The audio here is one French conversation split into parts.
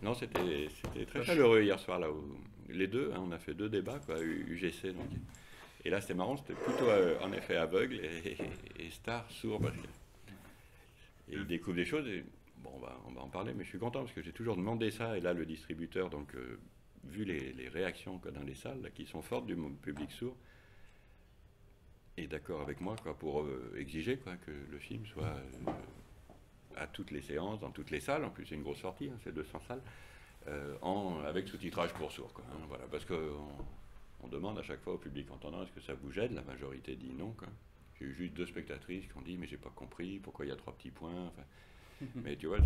Non, c'était très chaleureux hier soir là. Les deux, hein, on a fait deux débats, quoi, UGC. Donc. Et là, c'était marrant, c'était plutôt en effet aveugle et star, sourd. Et il découvre des choses. Et, bon, on va en parler, mais je suis content parce que j'ai toujours demandé ça. Et là, le distributeur, donc, vu les réactions quoi, dans les salles, là, qui sont fortes du public sourd, est d'accord avec moi quoi, pour exiger quoi, que le film soit à toutes les séances, dans toutes les salles. En plus, c'est une grosse sortie, hein, c'est 200 salles. Avec sous-titrage pour sourds. Quoi, hein, voilà, parce qu'on demande à chaque fois au public entendant est-ce que ça vous gêne. La majorité dit non. J'ai eu juste deux spectatrices qui ont dit mais j'ai pas compris pourquoi il y a trois petits points. Enfin, mais tu vois,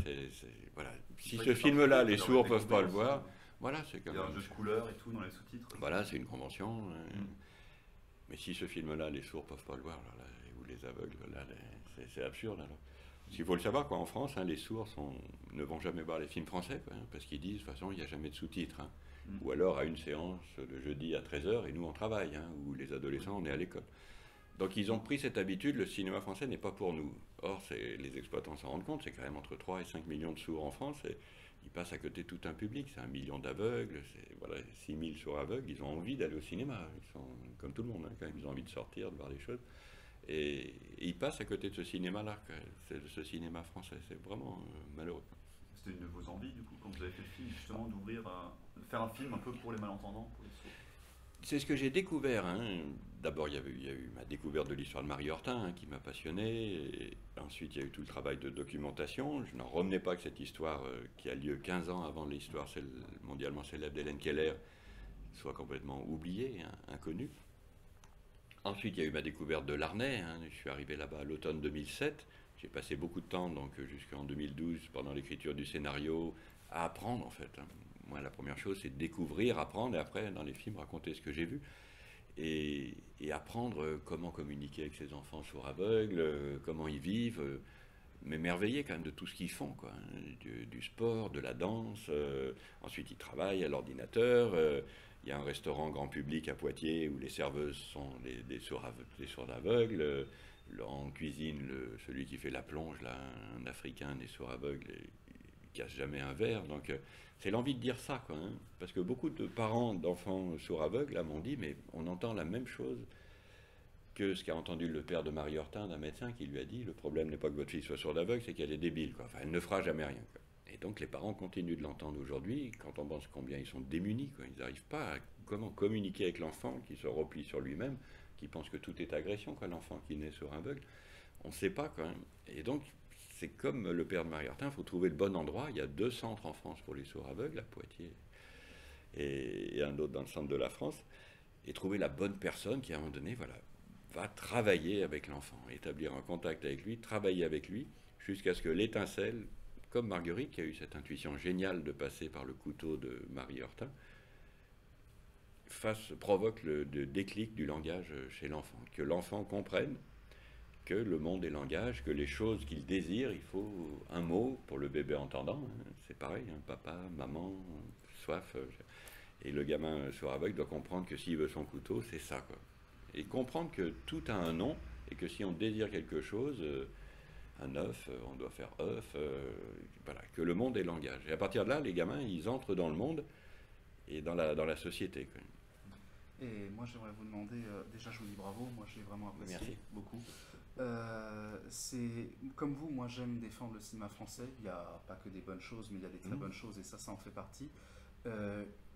voilà. Si ce film-là, les sourds peuvent pas le voir, voilà, c'est comme. Il y a un jeu de couleurs et tout dans les sous-titres. Voilà, c'est une convention. Mais si ce film-là, les sourds peuvent pas le voir, là, ou les aveugles, là, c'est absurde. Alors. Il faut le savoir, quoi, en France, hein, les sourds ne vont jamais voir les films français, quoi, hein, parce qu'ils disent, de toute façon, il n'y a jamais de sous-titres. Hein. Ou alors à une séance le jeudi à 13 h, et nous, on travaille, hein, ou les adolescents, on est à l'école. Donc ils ont pris cette habitude, le cinéma français n'est pas pour nous. Or, les exploitants s'en rendent compte, c'est quand même entre 3 et 5 millions de sourds en France, et ils passent à côté de tout un public, c'est 1 million d'aveugles, voilà, 6 000 sourds aveugles, ils ont envie d'aller au cinéma, ils sont comme tout le monde, hein, quand même, ils ont envie de sortir, de voir des choses. Et ils passent à côté de ce cinéma-là, c'est ce cinéma français. C'est vraiment malheureux. C'était une de vos envies, du coup, quand vous avez fait le film, justement, de faire un film un peu pour les malentendants, pour les sourds. C'est ce que j'ai découvert. Hein. D'abord, il y a eu ma découverte de l'histoire de Marie Hortin, hein, qui m'a passionné. Et ensuite, il y a eu tout le travail de documentation. Je n'en revenais pas que cette histoire, qui a lieu 15 ans avant l'histoire mondialement célèbre d'Hélène Keller, soit complètement oubliée, hein, inconnue. Ensuite, il y a eu ma découverte de l'Arnais. Hein. Je suis arrivé là-bas à l'automne 2007. J'ai passé beaucoup de temps, donc jusqu'en 2012, pendant l'écriture du scénario, à apprendre en fait. Hein. Moi, la première chose, c'est de découvrir, apprendre, et après, dans les films, raconter ce que j'ai vu. Et apprendre comment communiquer avec ces enfants sourds aveugles, comment ils vivent, m'émerveiller quand même de tout ce qu'ils font, quoi. Hein. Du sport, de la danse. Ensuite, ils travaillent à l'ordinateur. Il y a un restaurant grand public à Poitiers où les serveuses sont des sourds aveugles. En cuisine, celui qui fait la plonge, là, un Africain, des sourds aveugles, il casse jamais un verre. Donc, c'est l'envie de dire ça, quoi. Hein. Parce que beaucoup de parents d'enfants sourds aveugles m'ont dit, mais on entend la même chose que ce qu'a entendu le père de Marie Hortin, d'un médecin qui lui a dit, le problème n'est pas que votre fille soit sourde aveugle, c'est qu'elle est débile, quoi. Enfin, elle ne fera jamais rien, quoi. Et donc les parents continuent de l'entendre aujourd'hui, quand on pense combien ils sont démunis, quoi. Ils n'arrivent pas à comment communiquer avec l'enfant qui se replie sur lui-même, qui pense que tout est agression, quoi, l'enfant qui naît sourd aveugle. On ne sait pas quand même. Et donc c'est comme le père de Marie Hortin, il faut trouver le bon endroit. Il y a 2 centres en France pour les sourds aveugles, à Poitiers et un autre dans le centre de la France, et trouver la bonne personne qui à un moment donné, voilà, va travailler avec l'enfant, établir un contact avec lui, travailler avec lui, jusqu'à ce que l'étincelle, comme Marguerite, qui a eu cette intuition géniale de passer par le couteau de Marie Hortin, provoque le déclic du langage chez l'enfant, que l'enfant comprenne que le monde est langage, que les choses qu'il désire, il faut un mot pour le bébé entendant, hein, c'est pareil, hein, papa, maman, soif, et le gamin sourd aveugle doit comprendre que s'il veut son couteau, c'est ça, quoi. Et comprendre que tout a un nom, et que si on désire quelque chose, un œuf, on doit faire œuf, voilà, que le monde est langage. Et à partir de là, les gamins, ils entrent dans le monde et dans la société, quoi. Et moi, j'aimerais vous demander, déjà, je vous dis bravo, moi j'ai vraiment apprécié. Merci. Beaucoup. C'est comme vous, moi j'aime défendre le cinéma français. Il n'y a pas que des bonnes choses, mais il y a des très bonnes choses, et ça en fait partie.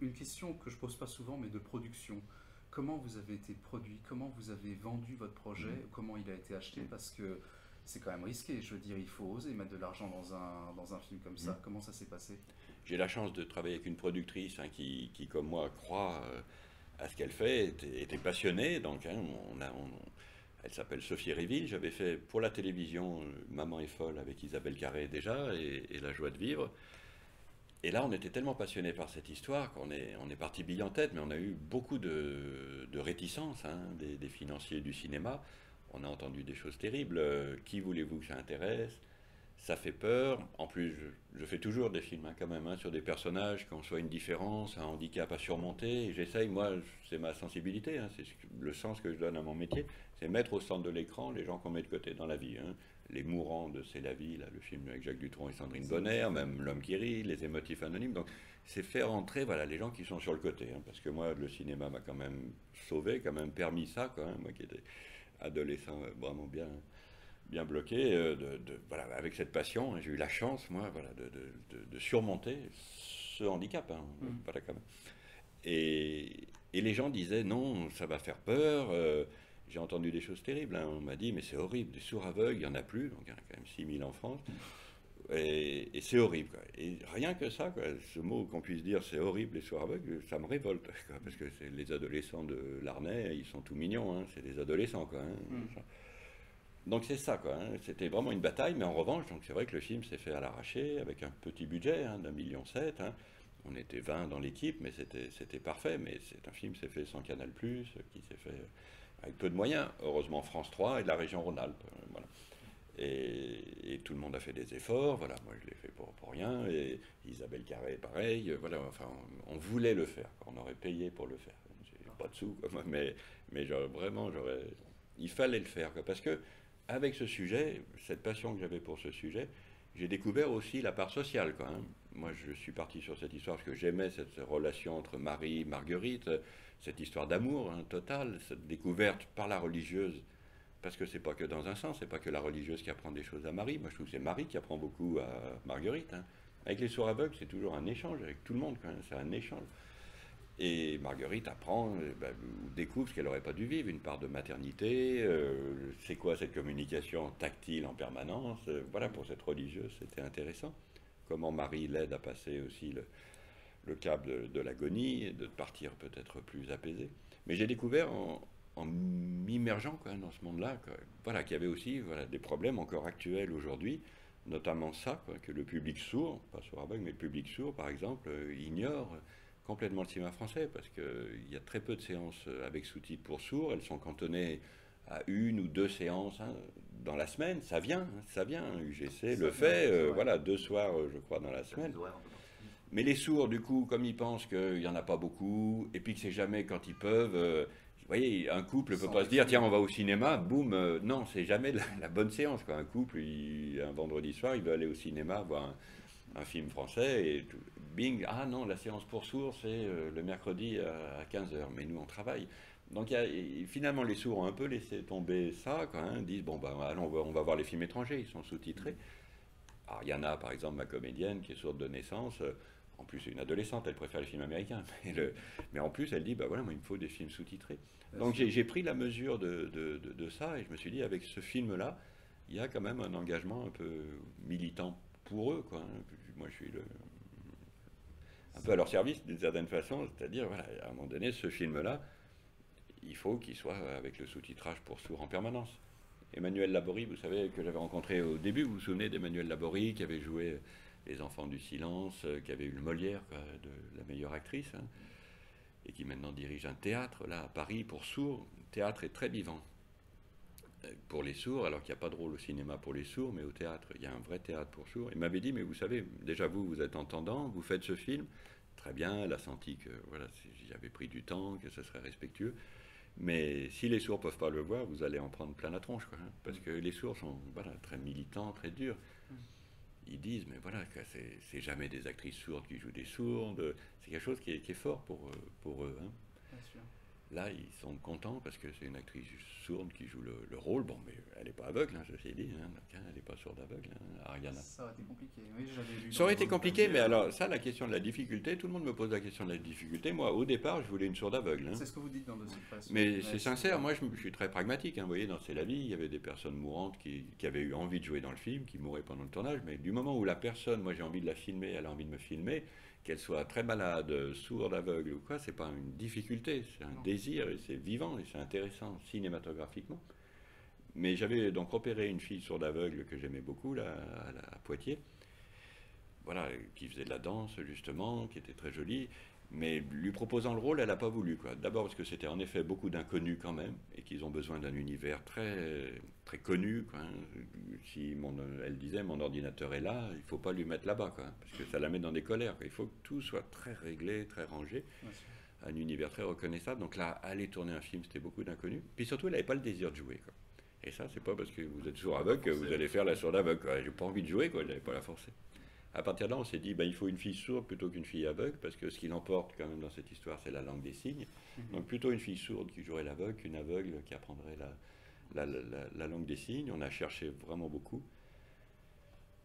Une question que je pose pas souvent, mais de production. Comment vous avez été produit? Comment vous avez vendu votre projet? Comment il a été acheté? Parce que c'est quand même risqué. Je veux dire, il faut oser mettre de l'argent dans un film comme ça. Comment ça s'est passé? J'ai la chance de travailler avec une productrice, hein, qui, comme moi, croit à ce qu'elle fait, était passionnée. Donc, hein, elle s'appelle Sophie Réville. J'avais fait pour la télévision Maman est folle avec Isabelle Carré déjà, et La joie de vivre. Et là, on était tellement passionnés par cette histoire qu'on est parti bille en tête, mais on a eu beaucoup de réticences, hein, des financiers du cinéma. On a entendu des choses terribles. Qui voulez-vous que ça intéresse? ça fait peur. En plus, je fais toujours des films hein, quand même hein, sur des personnages qui ont soit une différence, un handicap à surmonter. Et j'essaye, moi, c'est ma sensibilité, hein, c'est le sens que je donne à mon métier, c'est mettre au centre de l'écran les gens qu'on met de côté dans la vie. Hein. Les mourants de C'est la vie, là, le film avec Jacques Dutronc et Sandrine Bonner, même L'homme qui rit, Les émotifs anonymes. Donc, c'est faire entrer voilà, les gens qui sont sur le côté. Hein, parce que moi, le cinéma m'a quand même sauvé, quand même permis ça, quand même, moi qui étais adolescent vraiment bien bloqué, voilà, avec cette passion, hein, j'ai eu la chance, moi, voilà, de surmonter ce handicap. Hein, voilà, quand même. Et les gens disaient, non, ça va faire peur. J'ai entendu des choses terribles. Hein. On m'a dit, mais c'est horrible, des sourds aveugles, il n'y en a plus. Donc, il y en a quand même 6000 en France. Et c'est horrible. Quoi. Et rien que ça, quoi, ce mot qu'on puisse dire, c'est horrible, les sourds aveugles, ça me révolte. Quoi, parce que c'est les adolescents de Larnay, ils sont tout mignons. Hein, c'est des adolescents, quoi. Hein, donc c'est ça, quoi. Hein. C'était vraiment une bataille, mais en revanche, donc c'est vrai que le film s'est fait à l'arraché, avec un petit budget hein, d'1,7 million. Hein. On était 20 dans l'équipe, mais c'était parfait. Mais c'est un film qui s'est fait sans Canal+, qui s'est fait avec peu de moyens. Heureusement France 3 et de la région Rhône-Alpes. Voilà. Et tout le monde a fait des efforts. Voilà, moi je l'ai fait pour rien. Et Isabelle Carré, pareil. Voilà, enfin, on voulait le faire. On aurait payé pour le faire. J'ai pas de sous, quoi, mais vraiment, il fallait le faire, quoi, parce que avec ce sujet, cette passion que j'avais pour ce sujet, j'ai découvert aussi la part sociale, quoi, hein. Moi, je suis parti sur cette histoire parce que j'aimais cette relation entre Marie et Marguerite, cette histoire d'amour hein, totale, cette découverte par la religieuse, parce que c'est pas que dans un sens, c'est pas que la religieuse qui apprend des choses à Marie. Moi, je trouve que c'est Marie qui apprend beaucoup à Marguerite. Hein. Avec les sourds aveugles, c'est toujours un échange avec tout le monde, quand même, c'est un échange. Et Marguerite apprend, découvre ce qu'elle n'aurait pas dû vivre, une part de maternité, c'est quoi cette communication tactile en permanence, voilà, pour cette religieuse, c'était intéressant. Comment Marie l'aide à passer aussi le cap de l'agonie, et de partir peut-être plus apaisé. Mais j'ai découvert en m'immergeant quand même dans ce monde-là, voilà, qu'il y avait aussi voilà, des problèmes encore actuels aujourd'hui, notamment ça, quoi, que le public sourd, pas sourd aveugle, mais le public sourd, par exemple, ignore complètement le cinéma français, parce qu'il y a très peu de séances avec sous-titres pour sourds, elles sont cantonnées à 1 ou 2 séances hein, dans la semaine, ça vient, UGC le fait, voilà, 2 soirs, je crois, dans la semaine. Mais les sourds, du coup, comme ils pensent qu'il n'y en a pas beaucoup, et puis que c'est jamais quand ils peuvent, vous voyez, un couple ne peut pas se dire, tiens, on va au cinéma, boum, non, c'est jamais la bonne séance, quoi. Un couple, un vendredi soir, il veut aller au cinéma voir un film français, et tout, bing, ah non, la séance pour sourds, c'est le mercredi à 15h, mais nous, on travaille. Donc finalement, les sourds ont un peu laissé tomber ça, quoi, hein, disent, bon, ben, allons, on va voir les films étrangers, ils sont sous-titrés. Alors, il y en a, par exemple, ma comédienne, qui est sourde de naissance, en plus, c'est une adolescente, elle préfère les films américains, mais en plus, elle dit, bah voilà, moi, il me faut des films sous-titrés. Donc j'ai pris la mesure de ça, et je me suis dit, avec ce film-là, il y a quand même un engagement un peu militant pour eux, quoi, hein. Moi, je suis un peu à leur service d'une certaine façon, c'est-à-dire, voilà, à un moment donné, ce film-là, il faut qu'il soit avec le sous-titrage pour sourds en permanence. Emmanuelle Laborie, vous savez, que j'avais rencontré au début, vous vous souvenez d'Emmanuelle Laborie, qui avait joué Les Enfants du Silence, qui avait eu le Molière, quoi, de la meilleure actrice, hein, et qui maintenant dirige un théâtre, là, à Paris, pour sourds. Le théâtre est très vivant pour les sourds, alors qu'il n'y a pas de rôle au cinéma pour les sourds, mais au théâtre, il y a un vrai théâtre pour sourds. Il m'avait dit, mais vous savez, déjà vous êtes entendant, vous faites ce film, très bien, elle a senti que voilà, j'avais pris du temps, que ce serait respectueux, mais si les sourds ne peuvent pas le voir, vous allez en prendre plein la tronche, quoi, hein, parce que les sourds sont voilà, très militants, très durs. Ils disent, mais voilà, c'est jamais des actrices sourdes qui jouent des sourdes, c'est quelque chose qui est fort pour eux. Hein. Bien sûr. Là, ils sont contents parce que c'est une actrice sourde qui joue le rôle. Bon, mais elle n'est pas aveugle, hein, ceci dit. Hein, elle n'est pas sourde aveugle, hein, Ariana. Ça aurait été compliqué. Oui, j'avais lu Ça aurait été compliqué, mais alors, ça, la question de la difficulté, tout le monde me pose la question de la difficulté. Moi, au départ, je voulais une sourde aveugle. Hein. C'est ce que vous dites dans Dossier Presse. Mais c'est sincère, moi, je suis très pragmatique. Hein. Vous voyez, dans C'est la vie, il y avait des personnes mourantes qui avaient eu envie de jouer dans le film, qui mouraient pendant le tournage. Mais du moment où la personne, moi, j'ai envie de la filmer, elle a envie de me filmer, qu'elle soit très malade, sourde, aveugle ou quoi, c'est pas une difficulté, c'est un désir et c'est vivant et c'est intéressant cinématographiquement. Mais j'avais donc repéré une fille sourde aveugle que j'aimais beaucoup là, à Poitiers. voilà, qui faisait de la danse justement, qui était très jolie. Mais lui proposant le rôle, elle n'a pas voulu, quoi. D'abord parce que c'était en effet beaucoup d'inconnus quand même, et qu'ils ont besoin d'un univers très, très connu, quoi, hein. Si elle disait, mon ordinateur est là, il ne faut pas lui mettre là-bas, quoi, parce que ça la met dans des colères, quoi. Il faut que tout soit très réglé, très rangé, Bien sûr. un univers très reconnaissable. Donc là, aller tourner un film, c'était beaucoup d'inconnus. Puis surtout, elle n'avait pas le désir de jouer, quoi. Et ça, c'est pas parce que vous êtes sourd aveugle que vous allez faire la sourde aveugle, quoi. J'ai pas envie de jouer, quoi, j'avais pas la forcer. À partir de là, on s'est dit, ben, il faut une fille sourde plutôt qu'une fille aveugle, parce que ce qui l'emporte quand même dans cette histoire, c'est la langue des signes. Donc plutôt une fille sourde qui jouerait l'aveugle qu'une aveugle qui apprendrait la langue des signes. On a cherché vraiment beaucoup.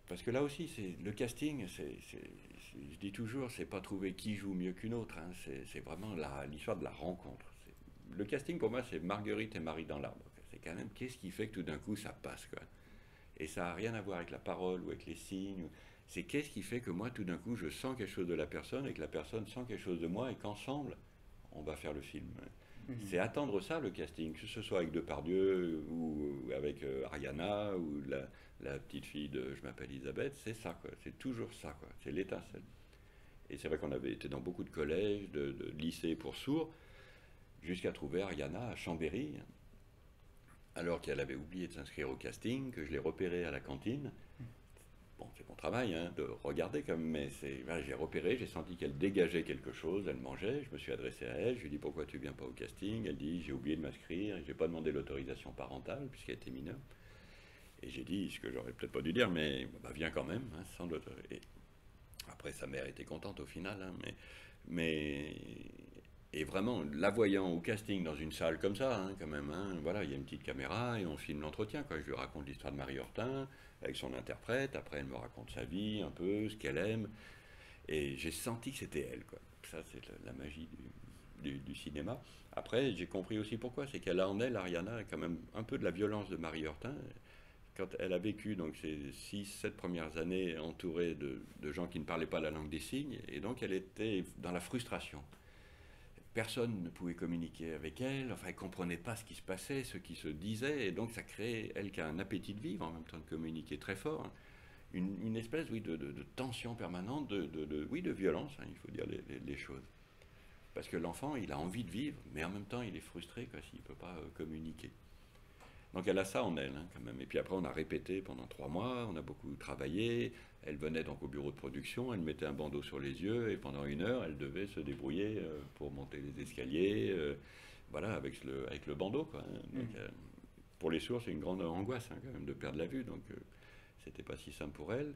Parce que là aussi, le casting, je dis toujours, c'est pas trouver qui joue mieux qu'une autre, hein. C'est vraiment l'histoire de la rencontre. Le casting, pour moi, c'est Marguerite et Marie dans l'arbre. C'est quand même, qu'est-ce qui fait que tout d'un coup, ça passe, quoi. Et ça n'a rien à voir avec la parole ou avec les signes. C'est qu'est-ce qui fait que moi, tout d'un coup, je sens quelque chose de la personne et que la personne sent quelque chose de moi et qu'ensemble, on va faire le film. C'est attendre ça, le casting, que ce soit avec Depardieu ou avec Ariana ou la petite fille de Je m'appelle Elisabeth, c'est ça, quoi. C'est toujours ça, quoi. C'est l'étincelle. Et c'est vrai qu'on avait été dans beaucoup de collèges, de lycées pour sourds, jusqu'à trouver Ariana à Chambéry, alors qu'elle avait oublié de s'inscrire au casting, que je l'ai repérée à la cantine. Bon, c'est mon travail, hein, de regarder quand même, mais voilà, j'ai repéré, j'ai senti qu'elle dégageait quelque chose, elle mangeait, je me suis adressé à elle, je lui ai dit pourquoi tu viens pas au casting, elle dit j'ai oublié de m'inscrire, j'ai pas demandé l'autorisation parentale puisqu'elle était mineure, et j'ai dit ce que j'aurais peut-être pas dû dire, mais bah, viens quand même, hein, sans l'autorisation. Après sa mère était contente au final, hein, mais et vraiment, la voyant au casting dans une salle comme ça, hein, quand même, hein, voilà, il y a une petite caméra et on filme l'entretien, quoi. Je lui raconte l'histoire de Marie Hortin avec son interprète. Après, elle me raconte sa vie, un peu, ce qu'elle aime. Et j'ai senti que c'était elle, quoi. Ça, c'est la magie du cinéma. Après, j'ai compris aussi pourquoi. C'est qu'elle a en elle, Ariana, quand même un peu de la violence de Marie Hortin. Quand elle a vécu donc ces 6, 7 premières années entourée de gens qui ne parlaient pas la langue des signes, et donc elle était dans la frustration. Personne ne pouvait communiquer avec elle, enfin elle ne comprenait pas ce qui se passait, ce qui se disait, et donc ça créait, elle qui a un appétit de vivre, en même temps de communiquer très fort, hein, une espèce, oui, de tension permanente, oui, de violence, hein, il faut dire les choses. Parce que l'enfant, il a envie de vivre, mais en même temps, il est frustré s'il ne peut pas communiquer. Donc elle a ça en elle, hein, quand même. Et puis après, on a répété pendant 3 mois, on a beaucoup travaillé. Elle venait donc au bureau de production, elle mettait un bandeau sur les yeux, et pendant 1 heure, elle devait se débrouiller pour monter les escaliers, voilà, avec le bandeau, quoi, hein. Donc, pour les sourds, c'est une grande angoisse, hein, quand même, de perdre la vue, donc c'était pas si simple pour elle.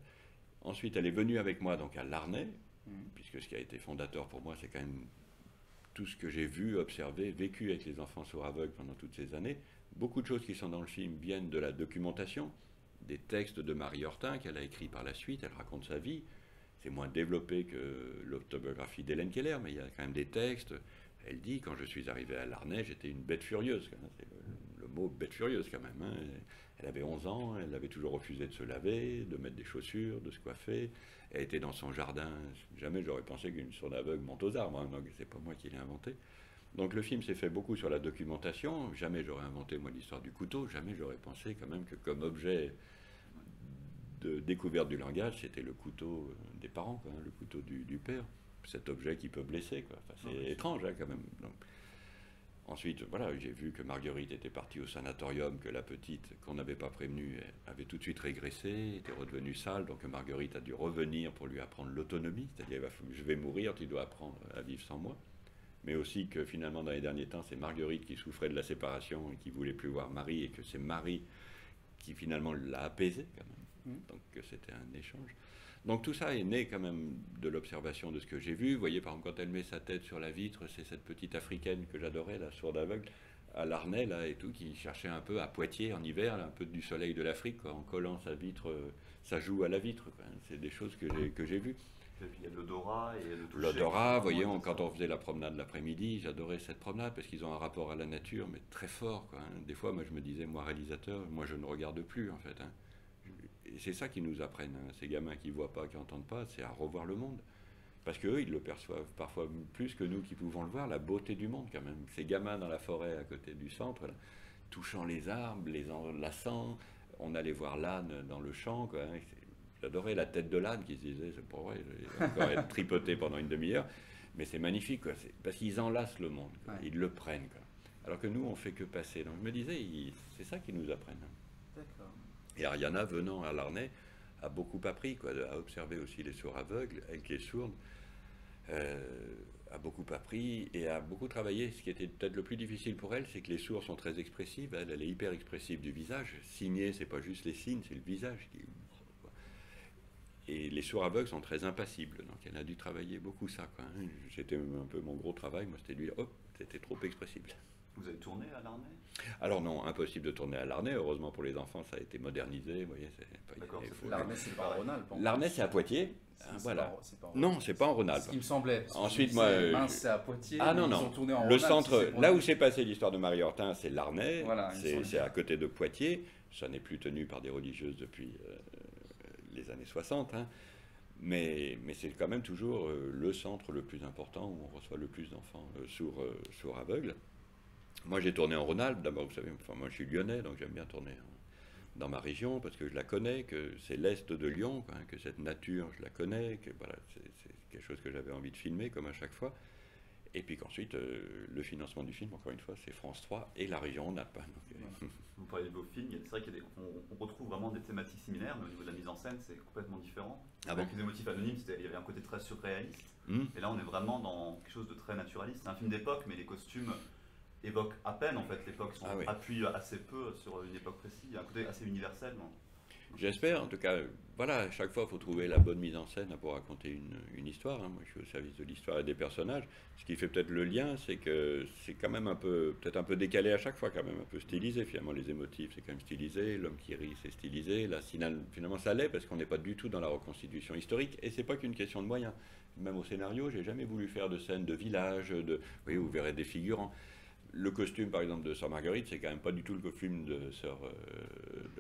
Ensuite, elle est venue avec moi donc à Larnay, puisque ce qui a été fondateur pour moi, c'est quand même tout ce que j'ai vu, observé, vécu avec les enfants sourds aveugles pendant toutes ces années. Beaucoup de choses qui sont dans le film viennent de la documentation, des textes de Marie Hortin qu'elle a écrits par la suite, elle raconte sa vie. C'est moins développé que l'autobiographie d'Hélène Keller, mais il y a quand même des textes. Elle dit, quand je suis arrivé à Larnay, j'étais une bête furieuse. C'est le mot bête furieuse quand même, hein. Elle avait 11 ans, elle avait toujours refusé de se laver, de mettre des chaussures, de se coiffer. Elle était dans son jardin. Jamais j'aurais pensé qu'une sourde aveugle monte aux arbres, hein. Donc c'est pas moi qui l'ai inventé. Donc le film s'est fait beaucoup sur la documentation. Jamais j'aurais inventé, moi, l'histoire du couteau. Jamais j'aurais pensé quand même que comme objet de découverte du langage, c'était le couteau des parents, quoi, hein, le couteau du père. Cet objet qui peut blesser, quoi. Enfin, c'est étrange, hein, quand même. Donc, ensuite, voilà, j'ai vu que Marguerite était partie au sanatorium, que la petite, qu'on n'avait pas prévenue, avait tout de suite régressé, était redevenue sale, donc Marguerite a dû revenir pour lui apprendre l'autonomie, c'est-à-dire je vais mourir, tu dois apprendre à vivre sans moi. Mais aussi que finalement, dans les derniers temps, c'est Marguerite qui souffrait de la séparation et qui voulait plus voir Marie, et que c'est Marie qui finalement l'a apaisée, quand même. Donc c'était un échange. Donc tout ça est né quand même de l'observation de ce que j'ai vu. Vous voyez, par exemple, quand elle met sa tête sur la vitre, c'est cette petite africaine que j'adorais, la sourde aveugle, à Larnay, là, et tout, qui cherchait un peu à Poitiers, en hiver, là, un peu du soleil de l'Afrique, quoi, en collant sa vitre, sa joue à la vitre, quoi. C'est des choses que j'ai vues. Et puis il y a l'odorat et le toucher. L'odorat, vous voyez, quand on faisait la promenade l'après-midi, j'adorais cette promenade, parce qu'ils ont un rapport à la nature, mais très fort, quoi, hein. Des fois, moi, je me disais, moi, réalisateur, moi, je ne regarde plus, en fait, hein. Et c'est ça qu'ils nous apprennent, hein, ces gamins qui ne voient pas, qui n'entendent pas, c'est à revoir le monde. Parce qu'eux, ils le perçoivent parfois plus que nous qui pouvons le voir, la beauté du monde quand même. Ces gamins dans la forêt à côté du centre, là, touchant les arbres, les enlaçant, on allait voir l'âne dans le champ, quoi, hein, J'adorais la tête de l'âne qui se disait, c'est pas vrai, il va encore être tripoté pendant une demi-heure. Mais c'est magnifique, quoi. Parce qu'ils enlacent le monde, quoi. Ouais. Ils le prennent, quoi. Alors que nous, on fait que passer. Donc je me disais, c'est ça qu'ils nous apprennent. D'accord. Et Ariana, venant à Larnay, a beaucoup appris, quoi, à observer aussi les sourds aveugles, elle qui est sourde, a beaucoup appris et a beaucoup travaillé. Ce qui était peut-être le plus difficile pour elle, c'est que les sourds sont très expressifs. Elle est hyper expressive du visage. Signer, c'est pas juste les signes, c'est le visage qui... Et les sourds aveugles sont très impassibles, donc elle a dû travailler beaucoup ça, quoi. C'était un peu mon gros travail, moi c'était de lui dire, hop, c'était trop expressible. Vous avez tourné à Larnay? Alors non, impossible de tourner à Larnay, heureusement pour les enfants ça a été modernisé, vous voyez. D'accord, c'est Larnay, c'est pas en Rhône-Alpes. Larnay c'est à Poitiers, voilà. Pas Non, c'est pas en Rhône-Alpes. Ce qui me semblait. Ensuite, moi, c'est à Poitiers. Ah non, ils non. ont tourné en Le Rhône-Alpes, centre, si c'est là où s'est passée l'histoire de Marie Hortin, c'est Larnay, Voilà, c'est à côté de Poitiers. Ça n'est plus tenu par des religieuses depuis les années 60, hein. Mais c'est quand même toujours le centre le plus important où on reçoit le plus d'enfants sourds aveugles. Moi, j'ai tourné en Rhône-Alpes. D'abord, vous savez, moi, je suis lyonnais, donc j'aime bien tourner dans ma région parce que je la connais, que c'est l'est de Lyon, hein, que cette nature, je la connais, que voilà, c'est quelque chose que j'avais envie de filmer, comme à chaque fois. Et puis qu'ensuite, le financement du film, encore une fois, c'est France 3 et la région Rhône-Alpes. Vous parlez de vos films, c'est vrai qu'on retrouve vraiment des thématiques similaires, mais au niveau de la mise en scène, c'est complètement différent. Ah bon? Avec les motifs anonymes, il y avait un côté très surréaliste. Et là, on est vraiment dans quelque chose de très naturaliste. C'est un film d'époque, mais les costumes évoquent à peine en fait l'époque, appuient assez peu sur une époque précise. Il y a un côté assez universel. J'espère, en tout cas, voilà, à chaque fois, il faut trouver la bonne mise en scène pour raconter une histoire, hein. Moi, je suis au service de l'histoire et des personnages. Ce qui fait peut-être le lien, c'est que c'est quand même peut-être un peu décalé à chaque fois, quand même un peu stylisé. Finalement, les émotifs, c'est quand même stylisé. L'homme qui rit, c'est stylisé. Là, finalement, ça l'est parce qu'on n'est pas du tout dans la reconstitution historique. Et c'est pas qu'une question de moyens. Même au scénario, j'ai jamais voulu faire de scènes de village, oui, vous verrez des figurants. Le costume, par exemple, de Sœur Marguerite, c'est quand même pas du tout le costume de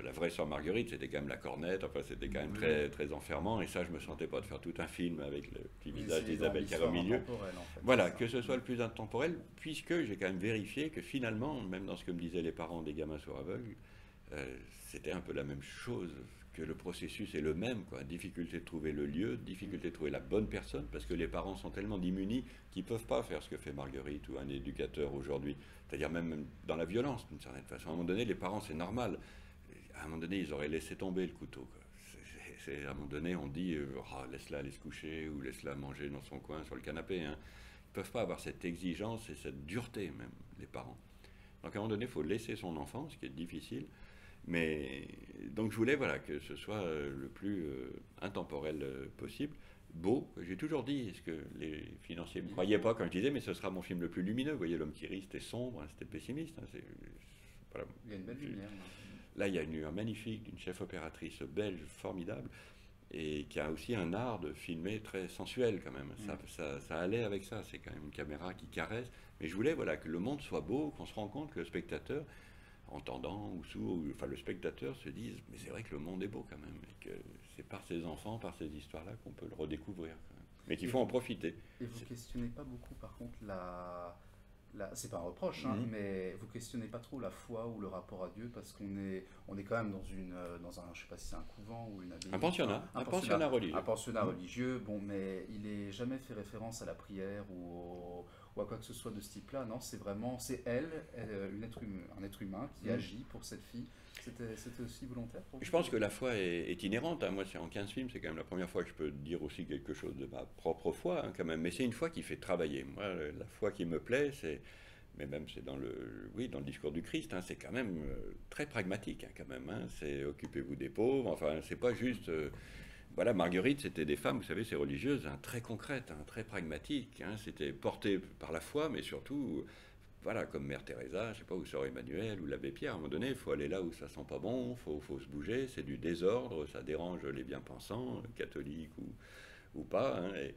la vraie Sœur Marguerite. C'était quand même la cornette. Enfin, c'était quand même très, très enfermant. Et ça, je me sentais pas de faire tout un film avec le petit visage d'Isabelle Carré au milieu. En fait, voilà, que ce soit le plus intemporel, puisque j'ai quand même vérifié que finalement, même dans ce que me disaient les parents des gamins sourds aveugles, c'était un peu la même chose, que le processus est le même, quoi. Difficulté de trouver le lieu, difficulté de trouver la bonne personne, parce que les parents sont tellement démunis qu'ils ne peuvent pas faire ce que fait Marguerite ou un éducateur aujourd'hui. C'est-à-dire même dans la violence, d'une certaine façon. À un moment donné, les parents, c'est normal. À un moment donné, ils auraient laissé tomber le couteau, quoi. À un moment donné, on dit laisse-la aller se coucher ou laisse-la manger dans son coin sur le canapé, hein. Ils ne peuvent pas avoir cette exigence et cette dureté, même, les parents. Donc à un moment donné, il faut laisser son enfant, ce qui est difficile. Mais donc je voulais que ce soit le plus intemporel possible, beau. J'ai toujours dit, est-ce que les financiers ne me croyaient pas quand je disais, mais ce sera mon film le plus lumineux. Vous voyez, L'homme qui rit, c'était sombre, hein, c'était pessimiste. Hein, voilà. Il y a une belle lumière. Là, il y a une lumière magnifique d'une chef opératrice belge formidable et qui a aussi un art de filmer très sensuel quand même. Ça allait avec ça. C'est quand même une caméra qui caresse. Mais je voulais que le monde soit beau, qu'on se rende compte que le spectateur, entendant ou sourd, enfin le spectateur se dise mais c'est vrai que le monde est beau quand même et que c'est par ces enfants, par ces histoires-là qu'on peut le redécouvrir quand même. Mais qu'il faut en profiter. Et vous questionnez pas beaucoup par contre c'est pas un reproche, hein, mais vous questionnez pas trop la foi ou le rapport à Dieu parce qu'on est quand même dans un, je sais pas si c'est un couvent ou une abbaye. Un pensionnat religieux. Un pensionnat religieux, bon, mais il est jamais fait référence à la prière ou à quoi que ce soit de ce type-là. Non, c'est elle, un être humain qui agit pour cette fille. C'était aussi volontaire pour vous? Je pense que la foi est inhérente. Hein. Moi, c'est en 15 films, c'est quand même la première fois que je peux dire aussi quelque chose de ma propre foi, hein, quand même. Mais c'est une foi qui fait travailler. Moi, la foi qui me plaît, mais même c'est dans le discours du Christ, hein, c'est quand même très pragmatique, hein, quand même. Hein. C'est occupez-vous des pauvres. Enfin, c'est pas juste. Marguerite, c'était des femmes, vous savez, ces religieuses, hein, très concrètes, hein, très pragmatiques. Hein. C'était porté par la foi, mais surtout. Comme Mère Teresa, je ne sais pas, ou Sœur Emmanuel, ou l'Abbé Pierre, à un moment donné, il faut aller là où ça sent pas bon, faut se bouger, c'est du désordre, ça dérange les bien-pensants, catholiques ou pas. Hein, et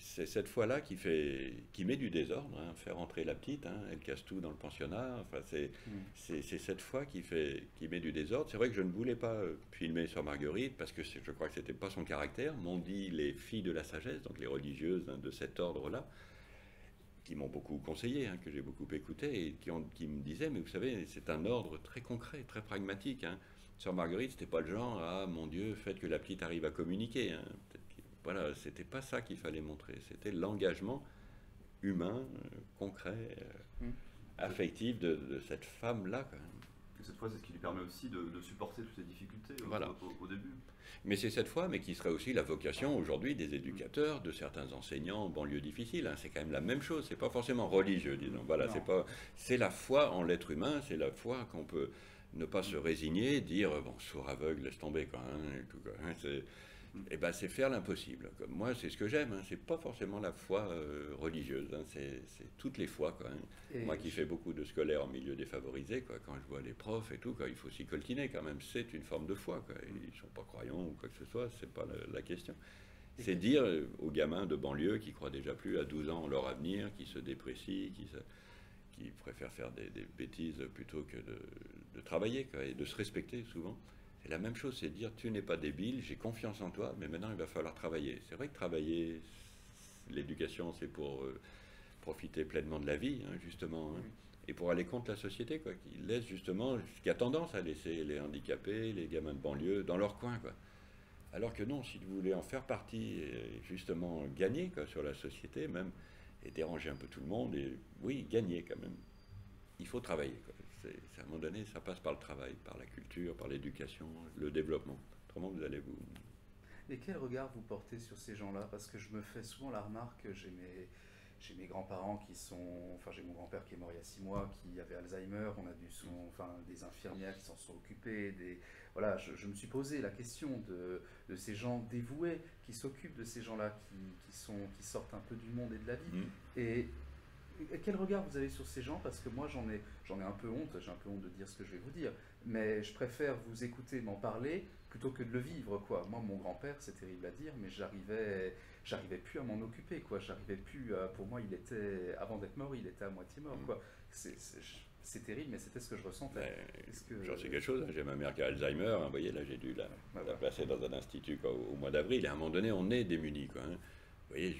c'est cette foi-là qui met du désordre, hein, fait rentrer la petite, hein, elle casse tout dans le pensionnat. Enfin, c'est cette foi qui met du désordre. C'est vrai que je ne voulais pas filmer sur Marguerite, parce que je crois que ce n'était pas son caractère. M'ont dit les filles de la sagesse, donc les religieuses, hein, de cet ordre-là, qui m'ont beaucoup conseillé, hein, que j'ai beaucoup écouté, et qui me disaient, mais vous savez, c'est un ordre très concret, très pragmatique. Hein. Sœur Marguerite, c'était pas le genre, ah mon Dieu, faites que la petite arrive à communiquer. Hein. Voilà, c'était pas ça qu'il fallait montrer. C'était l'engagement humain, concret, affectif de cette femme-là, quand même. Et cette fois, c'est ce qui lui permet aussi de supporter toutes ces difficultés au début. Mais c'est cette fois, mais qui serait aussi la vocation aujourd'hui des éducateurs, de certains enseignants en banlieue difficile. Hein. C'est quand même la même chose. C'est pas forcément religieux, disons. Voilà, c'est la foi en l'être humain. C'est la foi qu'on peut ne pas se résigner, dire bon, sourd aveugle, laisse tomber quoi. Hein, et tout, quoi. Hein, c'est faire l'impossible. Comme moi, c'est ce que j'aime. Hein. C'est pas forcément la foi religieuse. Hein. C'est toutes les fois. Quoi, hein. Moi qui fais beaucoup de scolaires en milieu défavorisé, quoi, quand je vois les profs et tout, quoi, il faut s'y coltiner quand même. C'est une forme de foi. Quoi. Ils sont pas croyants ou quoi que ce soit. C'est pas la question. C'est dire aux gamins de banlieue qui croient déjà plus à 12 ans en leur avenir, qui se déprécient, qui préfèrent faire des bêtises plutôt que de travailler quoi, et de se respecter souvent. C'est la même chose, c'est dire tu n'es pas débile, j'ai confiance en toi, mais maintenant il va falloir travailler. C'est vrai que travailler, l'éducation, c'est pour profiter pleinement de la vie, hein, justement, hein, et pour aller contre la société, quoi, qui laisse justement, qui a tendance à laisser les handicapés, les gamins de banlieue dans leur coin, quoi. Alors que non, si vous voulez en faire partie et justement gagner quoi, sur la société même, et déranger un peu tout le monde, et oui, gagner quand même, il faut travailler, quoi. À un moment donné, ça passe par le travail, par la culture, par l'éducation, le développement. Autrement, vous allez vous... Et quel regard vous portez sur ces gens-là? Parce que je me fais souvent la remarque, j'ai mes grands-parents qui sont... Enfin, j'ai mon grand-père qui est mort il y a 6 mois, qui avait Alzheimer, on a des infirmières qui s'en sont occupées, voilà, je me suis posé la question de ces gens dévoués qui s'occupent de ces gens-là, qui sortent un peu du monde et de la vie. Et quel regard vous avez sur ces gens? Parce que moi j'en ai un peu honte, j'ai un peu honte de dire ce que je vais vous dire, mais je préfère vous écouter m'en parler plutôt que de le vivre, quoi. Moi, mon grand-père, c'est terrible à dire, mais j'arrivais plus à m'en occuper, quoi. J'arrivais plus pour moi, avant d'être mort, il était à moitié mort, quoi. C'est terrible, mais c'était ce que je ressentais. J'en sais quelque chose, j'ai ma mère qui a Alzheimer, hein, vous voyez, là j'ai dû la placer dans un institut quoi, au mois d'avril, et à un moment donné, on est démunis, quoi. Hein. Vous voyez,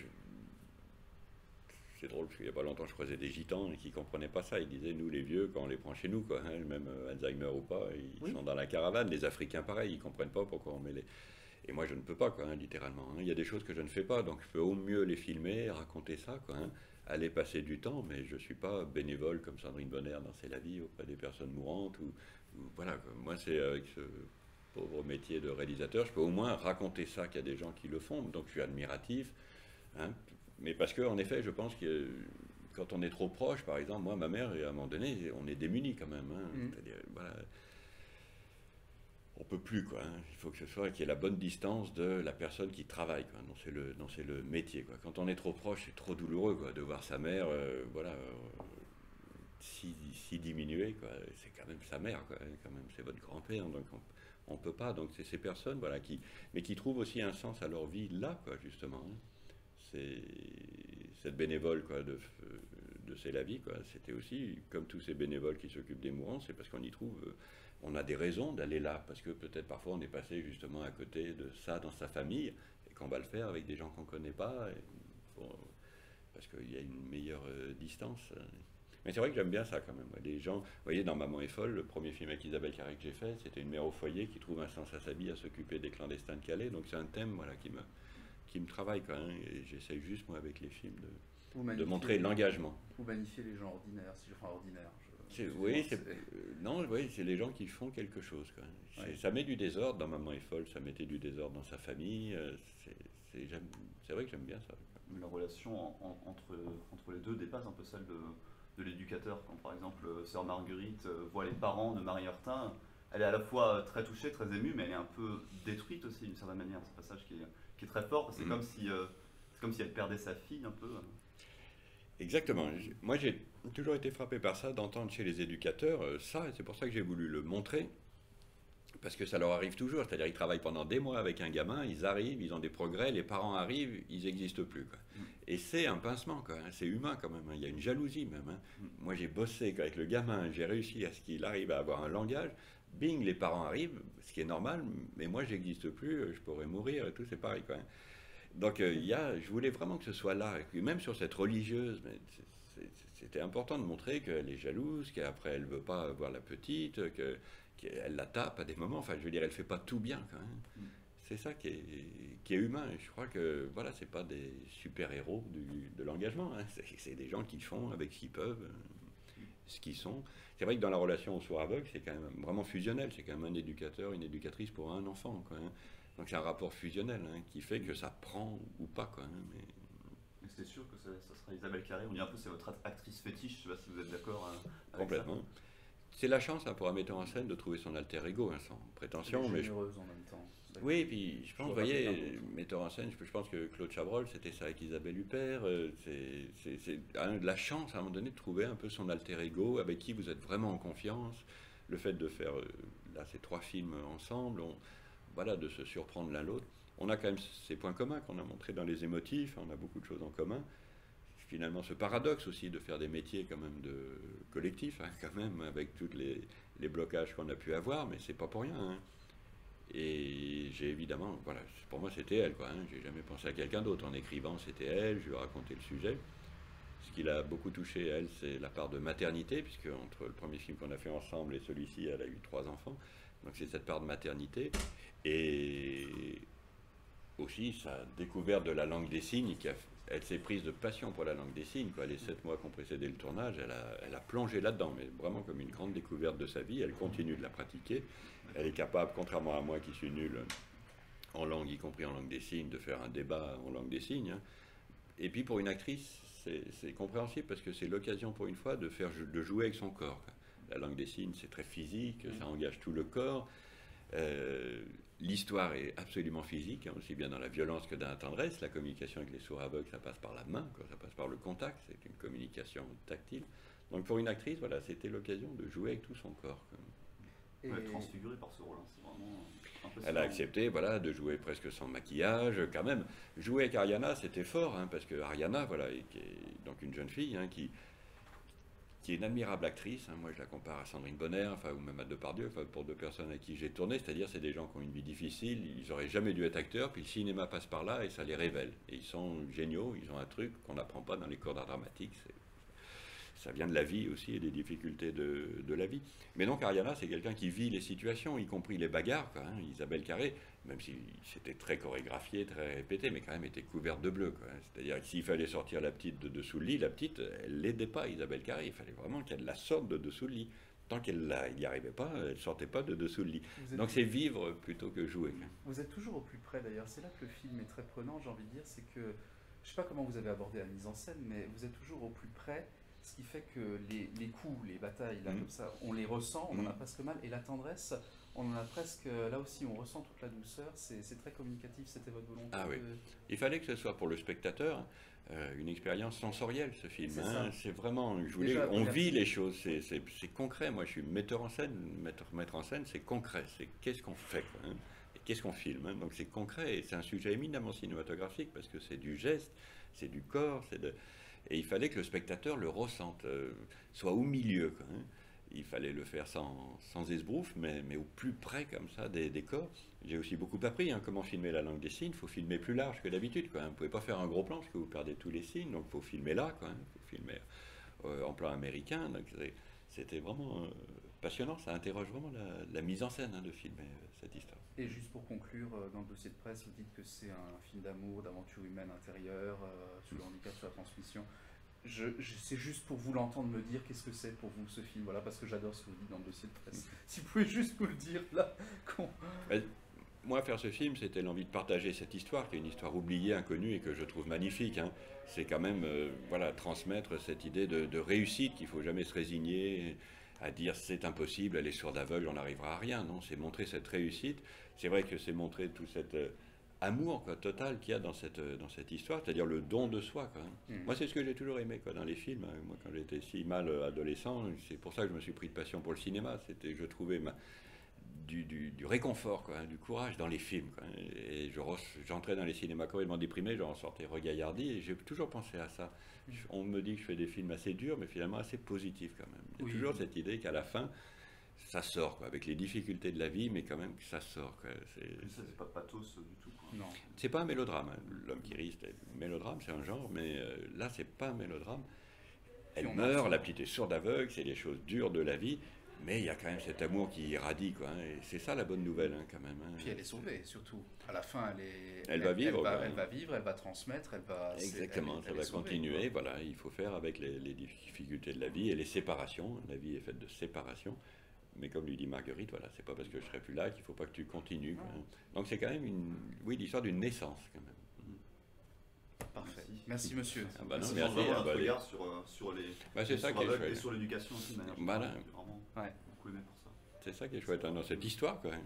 c'est drôle, parce qu'il n'y a pas longtemps, je croisais des gitans qui ne comprenaient pas ça. Ils disaient, nous les vieux, quand on les prend chez nous, quoi, hein, même Alzheimer ou pas, ils sont dans la caravane. Les Africains, pareil, ils ne comprennent pas pourquoi on met les... Et moi, je ne peux pas, quoi, hein, littéralement. Hein. Il y a des choses que je ne fais pas, donc je peux au mieux les filmer, raconter ça, quoi, hein, aller passer du temps, mais je ne suis pas bénévole comme Sandrine Bonner dans C'est la vie auprès des personnes mourantes. Voilà, quoi. Moi, c'est avec ce pauvre métier de réalisateur, je peux au moins raconter ça, qu'il y a des gens qui le font, donc je suis admiratif. Hein. Mais parce qu'en effet, je pense que quand on est trop proche, par exemple, moi, ma mère, à un moment donné, on est démunis quand même. Hein. C'est-à-dire, voilà, on peut plus, quoi. Hein. Il faut que ce soit qu'il y ait la bonne distance de la personne qui travaille, quoi. Non, c'est le métier, quoi. Quand on est trop proche, c'est trop douloureux, quoi, de voir sa mère, voilà, si diminuée, quoi. C'est quand même sa mère, quoi. Quand même, c'est votre grand-père, donc on peut pas. Donc c'est ces personnes, voilà, mais qui trouvent aussi un sens à leur vie là, quoi, justement. Hein. C'est cette bénévole quoi, de C'est la vie. Quoi. C'était aussi, comme tous ces bénévoles qui s'occupent des mourants, c'est parce qu'on y trouve, on a des raisons d'aller là, parce que peut-être parfois on est passé justement à côté de ça dans sa famille, et qu'on va le faire avec des gens qu'on ne connaît pas, parce qu'il y a une meilleure distance. Mais c'est vrai que j'aime bien ça quand même. Les gens, vous voyez, dans Maman est folle, le premier film avec Isabelle Carré que j'ai fait, c'était une mère au foyer qui trouve un sens à sa vie à s'occuper des clandestins de Calais, donc c'est un thème voilà, qui me travaille quand même, et j'essaye juste moi avec les films de montrer l'engagement. Vous magnifiez les gens ordinaires, ordinaires. C'est les gens qui font quelque chose quand même. Ouais. Ça met du désordre dans Maman est folle, ça mettait du désordre dans sa famille. C'est vrai que j'aime bien ça. La relation entre les deux dépasse un peu celle de l'éducateur. Quand par exemple Sœur Marguerite voit les parents de Marie Heurtin, elle est à la fois très touchée, très émue, mais elle est un peu détruite aussi d'une certaine manière. C'est un passage qui est très fort, parce que c'est comme si elle perdait sa fille un peu. Exactement. Moi, j'ai toujours été frappé par ça, d'entendre chez les éducateurs ça, et c'est pour ça que j'ai voulu le montrer, parce que ça leur arrive toujours. C'est-à-dire qu'ils travaillent pendant des mois avec un gamin, ils arrivent, ils ont des progrès, les parents arrivent, ils n'existent plus. Quoi. Et c'est un pincement, quoi, hein. C'est humain quand même, hein. Il y a une jalousie même. Hein. Moi, j'ai bossé avec le gamin, j'ai réussi à ce qu'il arrive à avoir un langage. Bing, les parents arrivent, ce qui est normal, mais moi, j'existe plus, je pourrais mourir et tout, c'est pareil. Quoi. Donc, je voulais vraiment que ce soit là, et même sur cette religieuse, mais c'était important de montrer qu'elle est jalouse, qu'après, elle ne veut pas voir la petite, elle la tape à des moments. Enfin, je veux dire, elle fait pas tout bien quand même. C'est ça qui est humain. Et je crois que voilà, c'est pas des super-héros de l'engagement. Hein. C'est des gens qui font avec ce qu'ils peuvent, ce qu'ils sont. C'est vrai que dans la relation au sourd aveugle, c'est quand même vraiment fusionnel. C'est quand même un éducateur, une éducatrice pour un enfant. Quoi, hein. Donc c'est un rapport fusionnel qui fait que ça prend ou pas. Quoi, hein, mais c'est sûr que ça sera Isabelle Carré. On dit un peu c'est votre actrice fétiche. Je ne sais pas si vous êtes d'accord avec complètement. Ça. C'est la chance pour un metteur en scène de trouver son alter ego, sans prétention. Elle est généreuse en même temps. Oui, puis je pense, vous voyez, metteur en scène, je pense que Claude Chabrol, c'était ça avec Isabelle Huppert. C'est de la chance à un moment donné de trouver un peu son alter ego, avec qui vous êtes vraiment en confiance. Le fait de faire là ces 3 films ensemble, voilà, de se surprendre l'un l'autre. On a quand même ces points communs qu'on a montrés dans les émotifs, on a beaucoup de choses en commun. Finalement, ce paradoxe aussi de faire des métiers quand même de collectifs, quand même, avec tous les blocages qu'on a pu avoir, mais c'est pas pour rien. Hein. Et j'ai évidemment, voilà, pour moi c'était elle, quoi. Hein. J'ai jamais pensé à quelqu'un d'autre. En écrivant, c'était elle, je lui ai raconté le sujet. Ce qui l'a beaucoup touché, elle, c'est la part de maternité, puisque entre le premier film qu'on a fait ensemble et celui-ci, elle a eu 3 enfants. Donc c'est cette part de maternité. Et aussi sa découverte de la langue des signes elle s'est prise de passion pour la langue des signes. Quoi. Les 7 mois qui ont précédé le tournage, elle a plongé là-dedans, mais vraiment comme une grande découverte de sa vie. Elle continue de la pratiquer. Elle est capable, contrairement à moi qui suis nul en langue, y compris en langue des signes, de faire un débat en langue des signes. Hein. Et puis pour une actrice, c'est compréhensible parce que c'est l'occasion pour une fois de jouer avec son corps. Quoi. La langue des signes, c'est très physique, ça engage tout le corps. L'histoire est absolument physique, hein, aussi bien dans la violence que dans la tendresse. La communication avec les sourds aveugles, ça passe par la main, quoi, ça passe par le contact, c'est une communication tactile. Donc pour une actrice, voilà, c'était l'occasion de jouer avec tout son corps. Quoi. Et être transfigurée par ce rôle, hein, c'est vraiment impressionnant. Elle a accepté, voilà, de jouer presque sans maquillage, quand même. Jouer avec Ariana, c'était fort, hein, parce que Ariana, voilà, qui est donc une jeune fille, hein, qui est une admirable actrice. Hein. Moi, je la compare à Sandrine Bonner, ou même à Depardieu, pour 2 personnes avec qui j'ai tourné. C'est-à-dire, c'est des gens qui ont une vie difficile, ils n'auraient jamais dû être acteurs, puis le cinéma passe par là et ça les révèle. Et ils sont géniaux, ils ont un truc qu'on n'apprend pas dans les cours d'art dramatique. Ça vient de la vie aussi et des difficultés de la vie. Mais donc Ariana, c'est quelqu'un qui vit les situations, y compris les bagarres. Quoi, hein. Isabelle Carré, même si c'était très chorégraphié, très répété, mais quand même était couverte de bleu. C'est-à-dire que s'il fallait sortir la petite de dessous le lit, la petite, elle l'aidait pas, Isabelle Carré. Il fallait vraiment qu'elle la sorte de dessous le lit. Tant qu'elle n'y arrivait pas, elle ne sortait pas de dessous le lit. Donc c'est vivre plutôt que jouer. Vous êtes toujours au plus près d'ailleurs. C'est là que le film est très prenant, j'ai envie de dire. C'est que, je ne sais pas comment vous avez abordé la mise en scène, mais vous êtes toujours au plus près. Ce qui fait que les coups, les batailles, là, comme ça, on les ressent, on en a presque mal. Et la tendresse, on en a presque, là aussi, on ressent toute la douceur. C'est très communicatif, c'était votre volonté. Ah oui. Il fallait que ce soit pour le spectateur une expérience sensorielle, ce film. C'est vraiment, on vit les choses, c'est concret. Moi, je suis metteur en scène. Mettre en scène, c'est concret. C'est qu'est-ce qu'on fait, quoi, hein, et qu'est-ce qu'on filme. Hein. Donc c'est concret et c'est un sujet éminemment cinématographique parce que c'est du geste, c'est du corps, et il fallait que le spectateur le ressente, soit au milieu. Quoi, hein. Il fallait le faire sans esbrouffe, mais au plus près comme ça des corps. J'ai aussi beaucoup appris comment filmer la langue des signes. Il faut filmer plus large que d'habitude. Vous ne pouvez pas faire un gros plan parce que vous perdez tous les signes. Donc il faut filmer là, il faut filmer en plan américain. Donc c'était vraiment passionnant. Ça interroge vraiment la mise en scène de filmer cette histoire. Et juste pour conclure, dans le dossier de presse, vous dites que c'est un film d'amour, d'aventure humaine intérieure, sur le handicap, sur la transmission. C'est juste pour vous l'entendre me dire qu'est-ce que c'est pour vous ce film, voilà, parce que j'adore ce que vous dites dans le dossier de presse. Si vous pouvez juste me le dire là. Moi, faire ce film, c'était l'envie de partager cette histoire, qui est une histoire oubliée, inconnue et que je trouve magnifique. Hein. C'est quand même transmettre cette idée de réussite, qu'il ne faut jamais se résigner à dire c'est impossible, elle est sourde aveugle, on n'arrivera à rien. Non, c'est montrer cette réussite. C'est vrai que c'est montrer tout cet amour total qu'il y a dans cette histoire, c'est-à-dire le don de soi. Quoi, hein. Moi, c'est ce que j'ai toujours aimé dans les films. Hein. Moi, quand j'étais si mal adolescent, c'est pour ça que je me suis pris de passion pour le cinéma. Je trouvais du réconfort, du courage dans les films. Quoi. Et j'entrais dans les cinémas complètement déprimé, j'en sortais regaillardi, et j'ai toujours pensé à ça. On me dit que je fais des films assez durs, mais finalement assez positifs quand même. Il y a toujours cette idée qu'à la fin, ça sort, avec les difficultés de la vie, mais quand même que ça sort. Quoi. C'est pas pathos du tout. Quoi. Non. C'est pas un mélodrame. Hein. L'homme qui rit, c'est un mélodrame, c'est un genre, mais là, c'est pas un mélodrame. Elle meurt, la petite est sourde aveugle, c'est les choses dures de la vie. Mais il y a quand même cet amour qui irradie, quoi. Et c'est ça la bonne nouvelle, hein, quand même. Hein. Puis elle est sauvée, surtout. À la fin, elle va vivre. Elle va vivre, elle va transmettre, elle va... Exactement, ça va continuer. Voilà, il faut faire avec les difficultés de la vie et les séparations. La vie est faite de séparation. Mais comme lui dit Marguerite, voilà, c'est pas parce que je serai plus là qu'il faut pas que tu continues. Quoi. Donc c'est quand même l'histoire d'une naissance, quand même. Parfait. Merci monsieur. Ah bah non, merci. Notre regard sur les c'est ça qui est chouette. Et sur l'éducation aussi. Voilà. Vraiment beaucoup aimé pour ça. C'est ça qui est chouette dans cette histoire quand même.